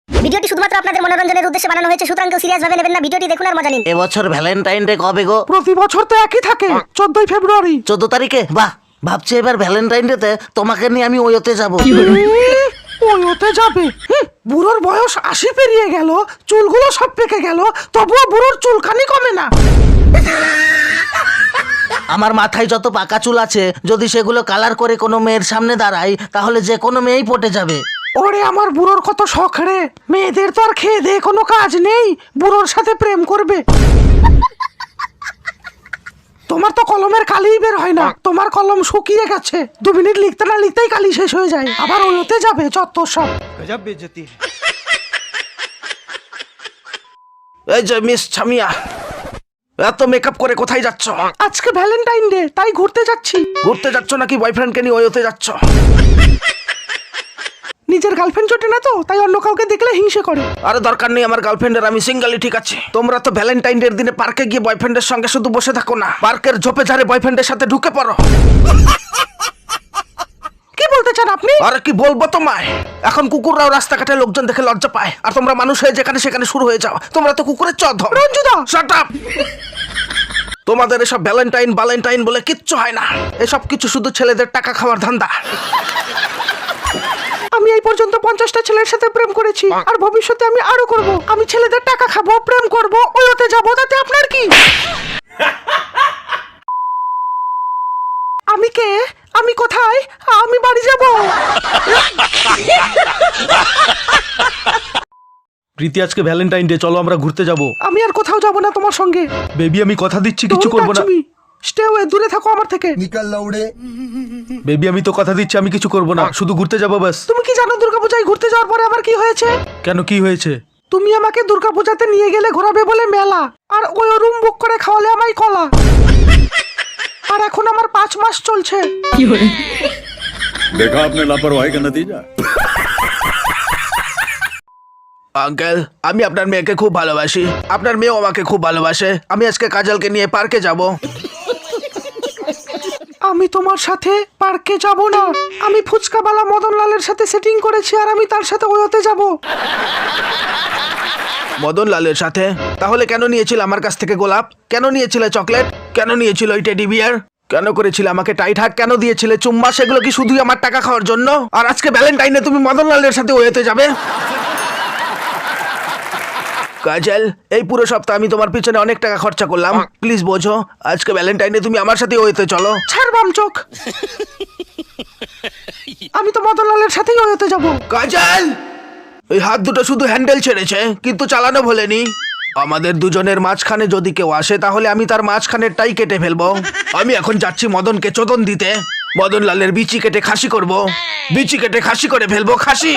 ভিডিওটি শুধুমাত্র আপনাদের মনোরঞ্জনের উদ্দেশ্যে বানানো হয়েছে, সুতরাং কেউ সিরিয়াস ভাবে নেবেন না। ভিডিওটি দেখুন আর মজা নিন। এবছর ভ্যালেন্টাইন ডে কবে গো? প্রতি বছর তো একই থাকে, 14ই ফেব্রুয়ারি। 14 তারিখে? বাহ, ভাবছি এবার ভ্যালেন্টাইন ডে তে তোমাকে নিয়ে আমি ওইতে যাব। ওতে যাবে? বুড়োর বয়স 80 পেরিয়ে গেল, চুলগুলো সব পেকে গেল, তবুও বুড়োর চুলখানি কমে না। আমার মাথায় যত পাকা চুল আছে, যদি সেগুলো কালার করে কোনো মেয়ের সামনে দাঁড়াই, তাহলে যে কোনো মেয়েই পটে যাবে। ওরে আমার বুড়োর কত শখ রে, মেয়েদের তো আর খেয়ে দিয়ে কোনো কাজ নেই, বুড়োর সাথে প্রেম করবে। তোমার তো কলমের কালিই বের হয় না, তোমার কলম শুকিয়ে গেছে, 2 মিনিট লিখতে না লিখতেই কালি শেষ হয়ে যায়, আবার ওতে যাবে চত্বর সব। गजब बेइज्जती है। এই যে মিস ছামিয়া, এত মেকআপ করে কোথায় যাচ্ছ? আজকে ভ্যালেন্টাইন ডে, তাই ঘুরতে যাচ্ছি। ঘুরতে যাচ্ছ নাকি বয়ফ্রেন্ডকে নিয়ে ওইতে যাচ্ছ? নিজের গার্লফ্রেন্ড জোটে না তো, তাই অন্য কাউকে দেখলে হিংসে করে। আরে দরকার নেই আমার গার্লফ্রেন্ডের, আমি সিঙ্গেলই ঠিক আছে। তোমরা তো ভ্যালেন্টাইন ডে দিনে পার্কে গিয়ে বয়ফ্রেন্ডের সঙ্গে শুধু বসে থাকো না, পার্কের ঝোপে ঝাড়ে বয়ফ্রেন্ডের সাথে ঢুকে পড়ো। কি বলতে চান আপনি? আরে কি বলবো তোমায়, এখন কুকুররাও রাস্তাঘাটে লোকজন দেখে লজ্জা পায়, আর তোমরা মানুষ হয়ে যেখানে সেখানে শুরু হয়ে যাও। তোমরা তো কুকুরের চোদন। রঞ্জুদা, শাট আপ! তোমাদের এসব ভ্যালেন্টাইন বলে কিচ্ছু হয় না, এসব কিছু শুধু ছেলেদের টাকা খাওয়ার ধান্দা। আমি এই পর্যন্ত 50টা ছেলের সাথে প্রেম করেছি, আর ভবিষ্যতে আমি আরো করব। আমি ছেলেদের টাকা খাবো, প্রেম করব, ওতে যাবো, তাতে আপনার কি? আমি কে? আমি কোথায়? আমি বাড়ি যাব। প্রীতি, আজকে ভ্যালেন্টাইন ডে, চলো আমরা ঘুরতে যাব। আমি আর কোথাও যাব না তোমার সঙ্গে। বেবি, আমি কথা দিচ্ছি কিছু করব না। স্টে ওয়ে, দূরে থাকো আমার থেকে। বেবি, আমি তো কথা দিচ্ছি আমি কিছু করব না, শুধু ঘুরতে যাব বাস। তুমি কি জানো দুর্গাপূজায় ঘুরতে যাওয়ার পরে আমার কি হয়েছে? কেন, কি হয়েছে? তুমি আমাকে দুর্গাপূজাতে নিয়ে গেলে ঘোরাবে বলে মেলা, আর ওই রুম বুক করে খাওয়ালে আমায় কলা। আর এখন আমার 5 মাস চলছে। देखा आपने लापरवाही का नतीजा। আঙ্কেল, আমি আপনার মেয়েকে খুব ভালোবাসি, আপনার মেয়েও আমাকে খুব ভালোবাসে। আমি আজকে কাজলকে নিয়ে পার্কে যাব। আমি তোমার সাথে পার্কে যাব না, আমি ফুচকাওয়ালা মদনলালের সাথে সেটিং করেছি, আর আমি তার সাথে ওতে যাব। মদন লালের সাথে? তাহলে কেন নিয়েছিল আমার কাছ থেকে গোলাপ? কেন নিয়েছিলে চকলেট? কেন নিয়েছিল ওই টেডি বিয়ার? কেন করেছিলে আমাকে টাইট হাগ? কেন দিয়েছিলে চুম্মা? সেগুলো কি শুধুই আমার টাকা খাওয়ার জন্য? আর আজকে ভ্যালেন্টাইনে তুমি মদন লালের সাথে ওয়েতে যাবে? কাজল, এই পুরো সপ্তাহ আমি তোমার পিছনে অনেক টাকা খরচা করলাম, প্লিজ বোঝো, আজকে ভ্যালেন্টাইনে তুমি আমার সাথে ওয়েতে চলো। ছাড় বাম চোখ, আমি তো মদনলালের সাথেই ওতে যাব। কাজল, এই হাত দুটো শুধু হ্যান্ডেল ছেড়েছে, কিন্তু চালানো ভোলেনি। আমাদের দুজনের মাঝখানে যদি কেউ আসে, তাহলে আমি তার মাঝখানেরটাই কেটে ফেলবো। আমি এখন যাচ্ছি মদনকে চোদন দিতে, মদন লালের বিচি কেটে খাসি করব, বিচি কেটে খাসি করে ফেলবো, খাসি।